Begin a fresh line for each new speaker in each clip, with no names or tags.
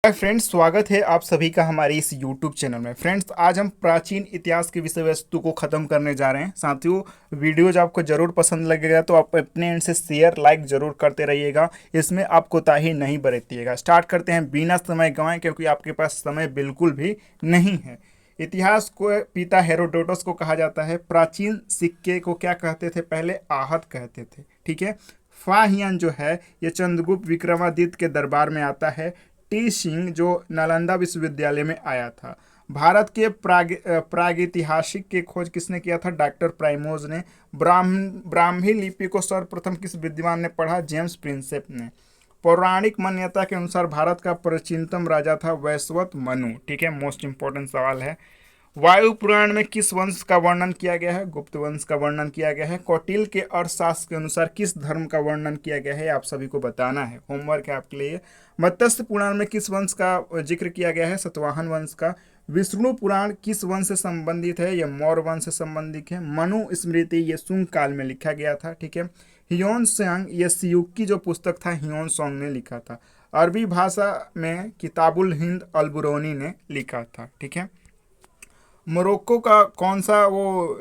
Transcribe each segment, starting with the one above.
Hi friends, स्वागत है आप सभी का हमारे इस YouTube चैनल में। फ्रेंड्स, आज हम प्राचीन इतिहास की विषय वस्तु को ख़त्म करने जा रहे हैं। साथियों, वीडियोज आपको ज़रूर पसंद लगेगा तो आप अपने एंड से शेयर लाइक ज़रूर करते रहिएगा। इसमें आप कोताही नहीं बरतिएगा। स्टार्ट करते हैं बिना समय गंवाए, क्योंकि आपके पास समय बिल्कुल भी नहीं है। इतिहास को पिता हेरोडोटस को कहा जाता है। प्राचीन सिक्के को क्या कहते थे? पहले आहत कहते थे। ठीक है। फाहियन जो है ये चंद्रगुप्त विक्रमादित्य के दरबार में आता है। टी सिंह जो नालंदा विश्वविद्यालय में आया था। भारत के प्रागैतिहासिक की खोज किसने किया था? डॉक्टर प्राइमोज ने। ब्राह्मी लिपि को सर्वप्रथम किस विद्वान ने पढ़ा? जेम्स प्रिंसेप ने। पौराणिक मान्यता के अनुसार भारत का प्राचीनतम राजा था वैश्वत मनु। ठीक है, मोस्ट इंपॉर्टेंट सवाल है। वायु पुराण में किस वंश का वर्णन किया गया है? गुप्त वंश का वर्णन किया गया है। कौटिल्य के अर्थशास्त्र के अनुसार किस धर्म का वर्णन किया गया है? आप सभी को बताना है, होमवर्क है आपके लिए। मत्स्य पुराण में किस वंश का जिक्र किया गया है? सतवाहन वंश का। विष्णु पुराण किस वंश से संबंधित है? यह मौर्य वंश से संबंधित है। मनु स्मृति ये सुंग काल में लिखा गया था। ठीक है। हियोन सांग ये सियुक की जो पुस्तक था हियोन सॉन्ग ने लिखा था। अरबी भाषा में किताबुल हिंद अलबुरौनी ने लिखा था। ठीक है। मोरक्को का कौन सा वो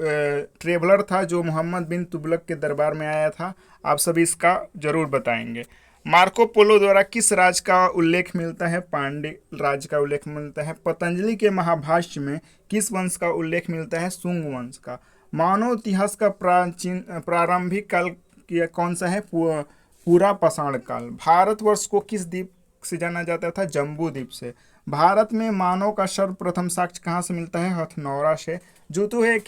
ट्रेवलर था जो मोहम्मद बिन तुगलक के दरबार में आया था? आप सभी इसका जरूर बताएंगे। मार्को पोलो द्वारा किस राज का उल्लेख मिलता है? पांड्य राज का उल्लेख मिलता है। पतंजलि के महाभाष्य में किस वंश का उल्लेख मिलता है? सुंग वंश का। मानव इतिहास का प्रारंभिक काल कौन सा है? पूरा पाषाण काल। भारतवर्ष को किस द्वीप से जाना जाता था? जम्बू द्वीप से। भारत में मानव का सर्वप्रथम साक्ष्य कहाँ से मिलता है? हथनौरा से। जूते हुए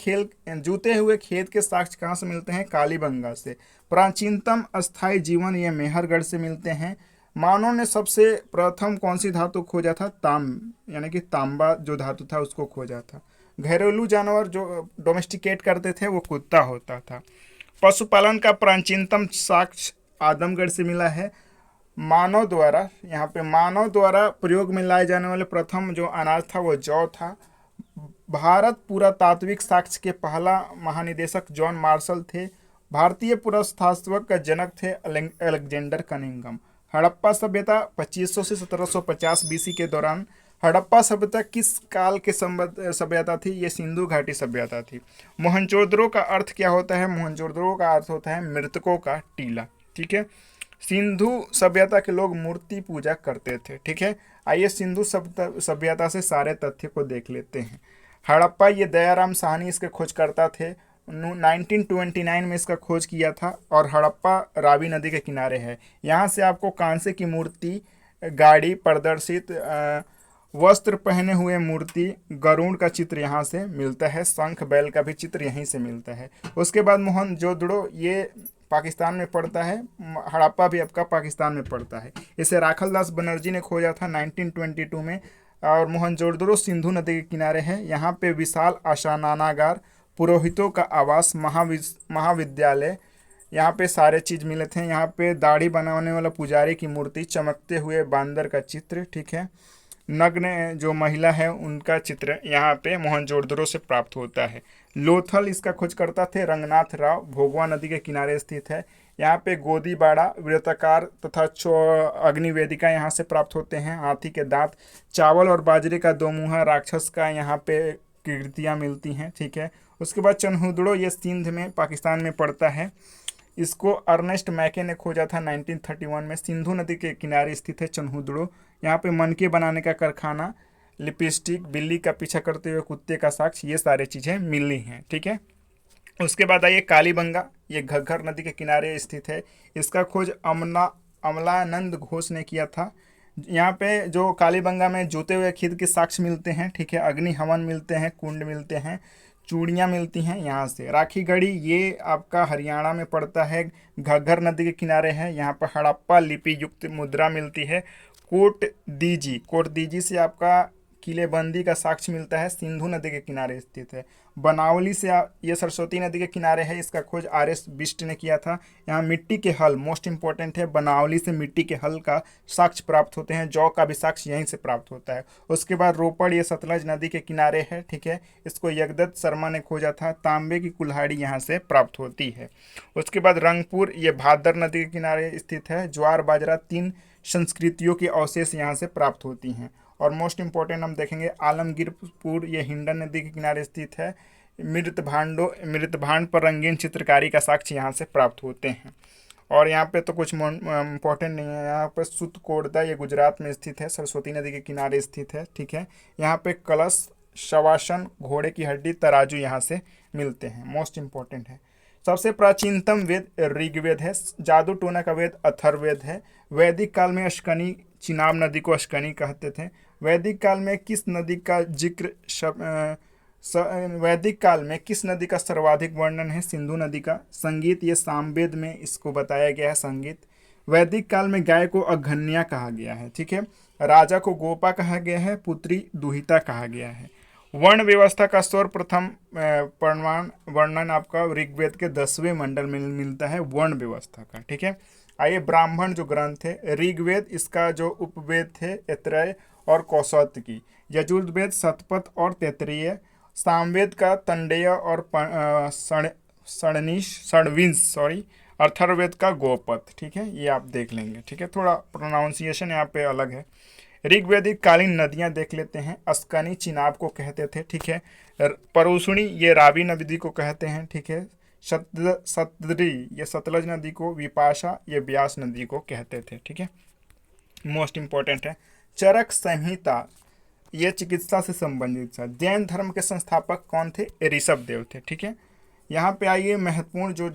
खेत के साक्ष्य कहाँ से मिलते हैं? कालीबंगा से। प्राचीनतम अस्थायी जीवन ये मेहरगढ़ से मिलते हैं। मानव ने सबसे प्रथम कौन सी धातु खोजा था? यानी कि तांबा जो धातु था उसको खोजा था। घरेलू जानवर जो डोमेस्टिकेट करते थे वो कुत्ता होता था। पशुपालन का प्राचीनतम साक्ष्य आदमगढ़ से मिला है। मानव द्वारा प्रयोग में लाए जाने वाले प्रथम जो अनाज था वो जौ था। भारत पुरातात्विक साक्ष्य के पहला महानिदेशक जॉन मार्शल थे। भारतीय पुरातत्व का जनक थे अलेक्जेंडर कनिंघम। हड़प्पा सभ्यता 2500 से 1750 बीसी के दौरान। हड़प्पा सभ्यता किस काल के सभ्यता थी? ये सिंधु घाटी सभ्यता थी। मोहनजोदड़ो का अर्थ क्या होता है? मोहनजोदड़ो का अर्थ होता है मृतकों का टीला। ठीक है। सिंधु सभ्यता के लोग मूर्ति पूजा करते थे। ठीक है। आइए सिंधु सभ्यता से सारे तथ्य को देख लेते हैं। हड़प्पा ये दयाराम साहनी इसके खोजकर्ता थे। 1929 में इसका खोज किया था और हड़प्पा रावी नदी के किनारे है। यहाँ से आपको कांसे की मूर्ति, गाड़ी प्रदर्शित, वस्त्र पहने हुए मूर्ति, गरुड़ का चित्र यहाँ से मिलता है। शंख बैल का भी चित्र यहीं से मिलता है। उसके बाद मोहनजोदड़ो ये पाकिस्तान में पड़ता है। हड़प्पा भी आपका पाकिस्तान में पड़ता है। इसे राखल दास बनर्जी ने खोजा था 1922 में। और मोहनजोदड़ो सिंधु नदी के किनारे है। यहाँ पे विशाल आशानागार, पुरोहितों का आवास, महाविद्यालय, यहाँ पे सारे चीज़ मिले थे। यहाँ पे दाढ़ी बनाने वाला पुजारी की मूर्ति, चमकते हुए बांदर का चित्र। ठीक है। नग्न जो महिला है उनका चित्र यहाँ पे मोहनजोदड़ो से प्राप्त होता है। लोथल इसका खोजकर्ता थे रंगनाथ राव, भोगवा नदी के किनारे स्थित है। यहाँ पे गोदीबाड़ा, वृत्ताकार तथा अग्निवेदिका यहाँ से प्राप्त होते हैं। हाथी के दांत, चावल और बाजरे का दोमुहा राक्षस का यहाँ पे कृतियाँ मिलती हैं। ठीक है। उसके बाद चन्हुदड़ो ये सिंध में पाकिस्तान में पड़ता है। इसको अर्नेस्ट मैके ने खोजा था 1931 में। सिंधु नदी के किनारे स्थित है चन्हुदड़ो। यहाँ पे मनके बनाने का कारखाना, लिपस्टिक, बिल्ली का पीछा करते हुए कुत्ते का साक्ष्य, ये सारी चीज़ें मिली हैं। ठीक है। उसके बाद आइए कालीबंगा, ये घग्गर नदी के किनारे स्थित है। इसका खोज अमलानंद घोष ने किया था। यहाँ पे जो कालीबंगा में जूते हुए खीद के साक्ष्य मिलते हैं। ठीक है। अग्नि हवन मिलते हैं, कुंड मिलते हैं, चूड़ियाँ मिलती हैं यहाँ से। राखी गढ़ी ये आपका हरियाणा में पड़ता है, घग्गर नदी के किनारे है। यहाँ पर हड़प्पा लिपि युक्त मुद्रा मिलती है। कोट दीजी से आपका किलेबंदी का साक्ष्य मिलता है, सिंधु नदी के किनारे स्थित है। बनावली से ये सरस्वती नदी के किनारे है। इसका खोज आर.एस. बिष्ट ने किया था। यहाँ मिट्टी के हल मोस्ट इंपॉर्टेंट है। बनावली से मिट्टी के हल का साक्ष्य प्राप्त होते हैं। जौ का भी साक्ष्य यहीं से प्राप्त होता है। उसके बाद रोपड़ ये सतलज नदी के किनारे है। ठीक है। इसको यगदत्त शर्मा ने खोजा था। तांबे की कुल्हाड़ी यहाँ से प्राप्त होती है। उसके बाद रंगपुर ये भादर नदी के किनारे स्थित है। ज्वार बाजरा 3 संस्कृतियों के अवशेष यहाँ से प्राप्त होती हैं। और मोस्ट इंपॉर्टेंट हम देखेंगे आलमगीरपुर, ये हिंडन नदी के किनारे स्थित है। मृतभांड पर रंगीन चित्रकारी का साक्ष्य यहाँ से प्राप्त होते हैं। और यहाँ पे तो कुछ इम्पोर्टेंट नहीं है। यहाँ पे सुतकोड़दा, ये गुजरात में स्थित है, सरस्वती नदी के किनारे स्थित है, ठीक है। यहाँ पे कलश, शवासन, घोड़े की हड्डी, तराजू यहाँ से मिलते हैं, मोस्ट इंपॉर्टेंट है। सबसे प्राचीनतम वेद ऋग्वेद है। जादू टोना का वेद अथर्ववेद है। वैदिक काल में अश्कनी, चिनाब नदी को अश्कनी कहते थे। वैदिक काल में किस नदी का जिक्र वैदिक काल में किस नदी का सर्वाधिक वर्णन है? सिंधु नदी का। संगीत, ये सामवेद में इसको बताया गया है संगीत। वैदिक काल में गाय को अघन्या कहा गया है, ठीक है। राजा को गोपा कहा गया है, पुत्री दुहिता कहा गया है। वर्ण व्यवस्था का सर्वप्रथम वर्णन आपका ऋग्वेद के 10वें मंडल में मिलता है, वर्ण व्यवस्था का, ठीक है। आइए, ब्राह्मण जो ग्रंथ है, ऋग्वेद इसका जो उपवेद थे ऐतरेय और कौशतकी, यजुर्वेद शतपथ और तैत्तिरीय, सामवेद का तंडेय और षड्विंश अथर्ववेद का गोपथ, ठीक है। ये आप देख लेंगे, ठीक है। थोड़ा प्रोनाउंसिएशन यहाँ पे अलग है। ऋग्वेदिक कालीन नदियाँ देख लेते हैं। अस्कनी चिनाब को कहते थे, ठीक है। परुषणी, ये रावी नदी को कहते हैं, ठीक है। सतद्री, ये सतलज नदी को, विपाशा, ये व्यास नदी को कहते थे, ठीक है। मोस्ट इंपॉर्टेंट है। चरक संहिता, ये चिकित्सा से संबंधित था। जैन धर्म के संस्थापक कौन थे? ऋषभ देव थे, ठीक है। यहाँ पे आइए, महत्वपूर्ण जो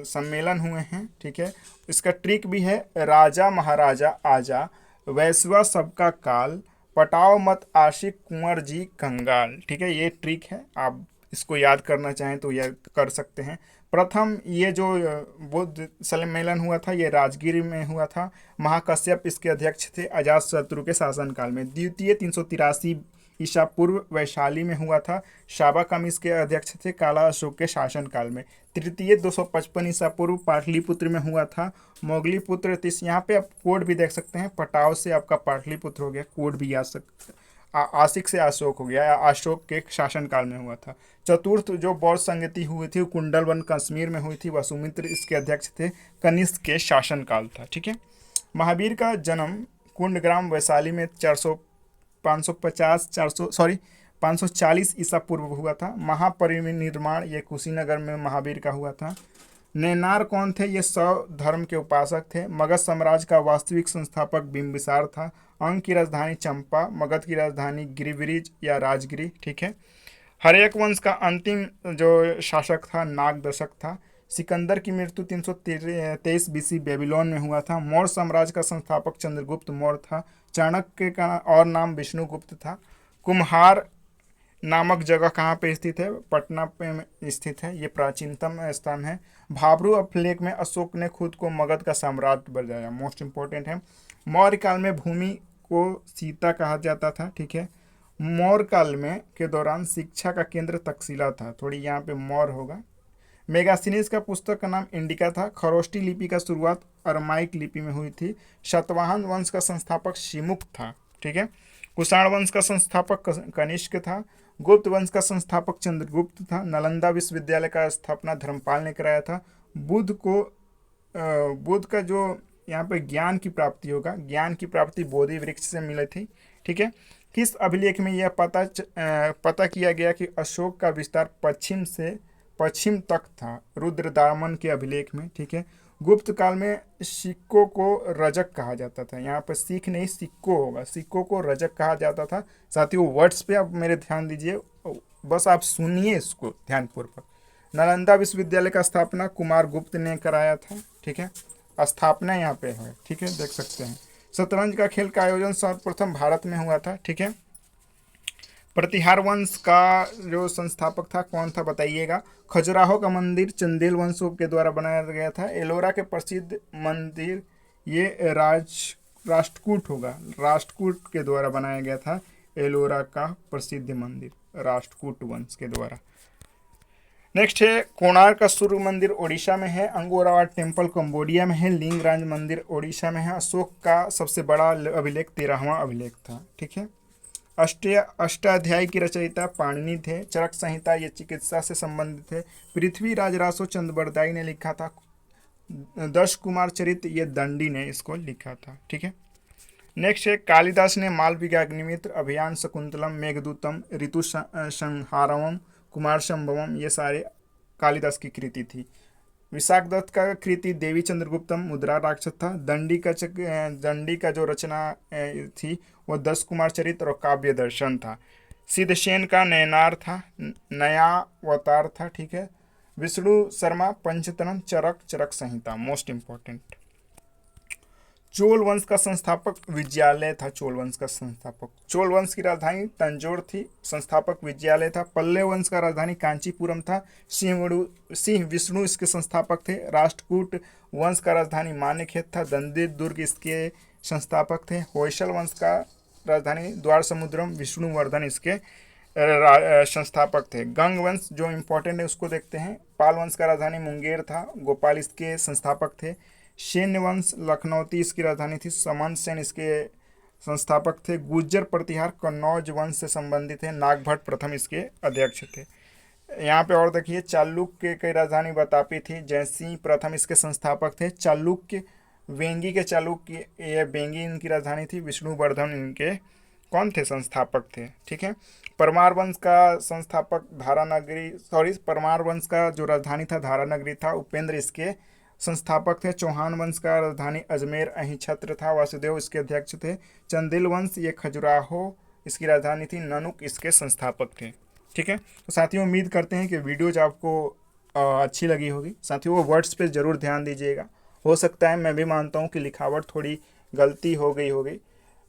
सम्मेलन हुए हैं, ठीक है। इसका ट्रिक भी है। राजा महाराजा आजा, वैश्वा सबका काल, पटाओ मत आशिक कुंवर जी कंगाल, ठीक है। ये ट्रिक है, आप इसको याद करना चाहें तो यह कर सकते हैं। प्रथम ये जो बुद्ध सम्मेलन हुआ था, ये राजगीर में हुआ था। महाकश्यप इसके अध्यक्ष थे अजातशत्रु के शासनकाल में। द्वितीय 383 ईसा पूर्व वैशाली में हुआ था। शाबाकम इसके अध्यक्ष थे काला अशोक के शासनकाल में। तृतीय 255 ईसा पूर्व पाटलिपुत्र में हुआ था। मोगलीपुत्र, यहाँ पे आप कोड भी देख सकते हैं। पटाव से आपका पाटलिपुत्र हो गया, कोड भी आ सकता, आशिक से अशोक हो गया, अशोक के शासनकाल में हुआ था। चतुर्थ जो बौद्ध संगति हुई थी, कुंडलवन कश्मीर में हुई थी। वसुमित्र इसके अध्यक्ष थे, कनिष्क के शासनकाल था, ठीक है। महावीर का जन्म कुंडग्राम वैशाली में 540 ईसा पूर्व हुआ था। महापरिनिर्वाण, ये कुशीनगर में महावीर का हुआ था। नैनार कौन थे? ये शैव धर्म के उपासक थे। मगध साम्राज्य का वास्तविक संस्थापक बिंबिसार था। अंग की राजधानी चंपा, मगध की राजधानी गिरिब्रिज या राजगिरी, ठीक है। हर्यक वंश का अंतिम जो शासक था नागदशक था। सिकंदर की मृत्यु 323 बीसी बेबीलोन में हुआ था। मौर्य साम्राज्य का संस्थापक चंद्रगुप्त मौर्य था। चाणक्य का और नाम विष्णुगुप्त था। कुम्हार नामक जगह कहाँ पे स्थित है? पटना पे स्थित है, ये प्राचीनतम स्थान है। भाब्रू अभिलेख में अशोक ने खुद को मगध का सम्राट बताया, मोस्ट इंपॉर्टेंट है। मौर्य काल में भूमि को सीता कहा जाता था, ठीक है। मौर्य काल में के दौरान शिक्षा का केंद्र तक्षशिला था, थोड़ी यहाँ पे मौर्य होगा। मेगास्थनीज का पुस्तक का नाम इंडिका था। खरोष्टी लिपि का शुरुआत अरमाइक लिपि में हुई थी। शतवाहन वंश का संस्थापक शिमुख था, ठीक है। कुषाण वंश का संस्थापक कनिष्क था। गुप्त वंश का संस्थापक चंद्रगुप्त था। नालंदा विश्वविद्यालय का स्थापना धर्मपाल ने कराया था। बुद्ध का जो यहाँ पे ज्ञान की प्राप्ति होगा, ज्ञान की प्राप्ति बोधि वृक्ष से मिली थी, ठीक है। किस अभिलेख में यह पता किया गया कि अशोक का विस्तार पश्चिम से पश्चिम तक था? रुद्रदामन के अभिलेख में, ठीक है। गुप्त काल में सिक्कों को रजक कहा जाता था। यहाँ पर सिख नहीं, सिक्को होगा, सिक्कों को रजक कहा जाता था। साथियों, वर्ड्स पे आप मेरे ध्यान दीजिए, बस आप सुनिए इसको ध्यानपूर्वक। नालंदा विश्वविद्यालय का स्थापना कुमार गुप्त ने कराया था, ठीक है। स्थापना यहाँ पे है, ठीक है, देख सकते हैं। शतरंज का खेल का आयोजन सर्वप्रथम भारत में हुआ था, ठीक है। प्रतिहार वंश का जो संस्थापक था कौन था बताइएगा? खजुराहो का मंदिर चंदेल वंशों के द्वारा बनाया गया था। एलोरा के प्रसिद्ध मंदिर ये राष्ट्रकूट होगा, राष्ट्रकूट के द्वारा बनाया गया था। एलोरा का प्रसिद्ध मंदिर राष्ट्रकूट वंश के द्वारा। नेक्स्ट है कोणार्क का सूर्य मंदिर ओडिशा में है। अंगोरावाट टेम्पल कंबोडिया में है। लिंगराज मंदिर ओडिशा में है। अशोक का सबसे बड़ा अभिलेख 13वां अभिलेख था, ठीक है। अष्टाध्यायी की रचयिता पाणिनि थे। चरक संहिता ये चिकित्सा से संबंधित है। पृथ्वी राज रासो चंद्रबरदाई ने लिखा था। दश कुमार चरित ये दंडी ने इसको लिखा था। ठीक है, नेक्स्ट है कालिदास ने मालविका अग्निमित्र, अभियान शकुंतलम, मेघदूतम, ऋतु संहारवम, कुमार संभवम ये सारे कालिदास की कृति थी। विशाख दत्त का कृति देवी चंद्रगुप्तम मुद्रा राक्षस था। दंडी का जो रचना थी वो दस कुमार चरित्र और काव्य दर्शन था। सिद्धसेन का नयनार था, नया अवतार था। ठीक है, विष्णु शर्मा पंचतनम, चरक, चरक संहिता मोस्ट इंपॉर्टेंट। चोल वंश का संस्थापक विजयालय था। चोल वंश का संस्थापक, चोल वंश की राजधानी तंजौर थी, संस्थापक विजयालय था। पल्लव वंश का राजधानी कांचीपुरम था, सिंह विष्णु इसके संस्थापक थे। राष्ट्रकूट वंश का राजधानी मानेखेत था, दंडित दुर्ग इसके संस्थापक थे। होयसल वंश का राजधानी द्वार समुद्रम, विष्णुवर्धन इसके संस्थापक थे। गंग वंश जो इम्पोर्टेंट है उसको देखते हैं। पाल वंश का राजधानी मुंगेर था, गोपाल इसके संस्थापक थे। सेन्य वंश लखनौती इसकी राजधानी थी, समन सेन इसके संस्थापक थे। गुर्जर प्रतिहार कन्नौज वंश से संबंधित है, नागभट्ट प्रथम इसके अध्यक्ष थे। यहाँ पे और देखिए चालुक्य की राजधानी बतापी थी, जयसिंह प्रथम इसके संस्थापक थे। चालुक्य वेंगी के चालुक्य ये वेंगी इनकी राजधानी थी, विष्णुवर्धन इनके कौन थे संस्थापक थे। ठीक है, परमार वंश का संस्थापक परमार वंश का जो राजधानी था धारानगरी था, उपेंद्र इसके संस्थापक थे। चौहान वंश का राजधानी अजमेर अहिछत्र था, वासुदेव इसके अध्यक्ष थे। चंदेल वंश ये खजुराहो इसकी राजधानी थी, ननुक इसके संस्थापक थे। ठीक है, तो साथियों उम्मीद करते हैं कि वीडियोज आपको अच्छी लगी होगी। साथियों वो वर्ड्स पे ज़रूर ध्यान दीजिएगा। हो सकता है मैं भी मानता हूँ कि लिखावट थोड़ी गलती हो गई होगी,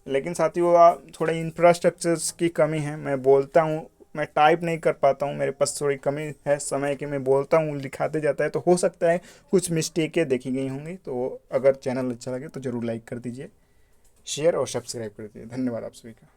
लेकिन साथियों थोड़े इंफ्रास्ट्रक्चर्स की कमी है। मैं बोलता हूँ, मैं टाइप नहीं कर पाता हूँ, मेरे पास थोड़ी कमी है समय की। मैं बोलता हूँ लिखाते जाता है, तो हो सकता है कुछ मिस्टेकें देखी गई होंगी। तो अगर चैनल अच्छा लगे तो ज़रूर लाइक कर दीजिए, शेयर और सब्सक्राइब कर दीजिए। धन्यवाद आप सभी का।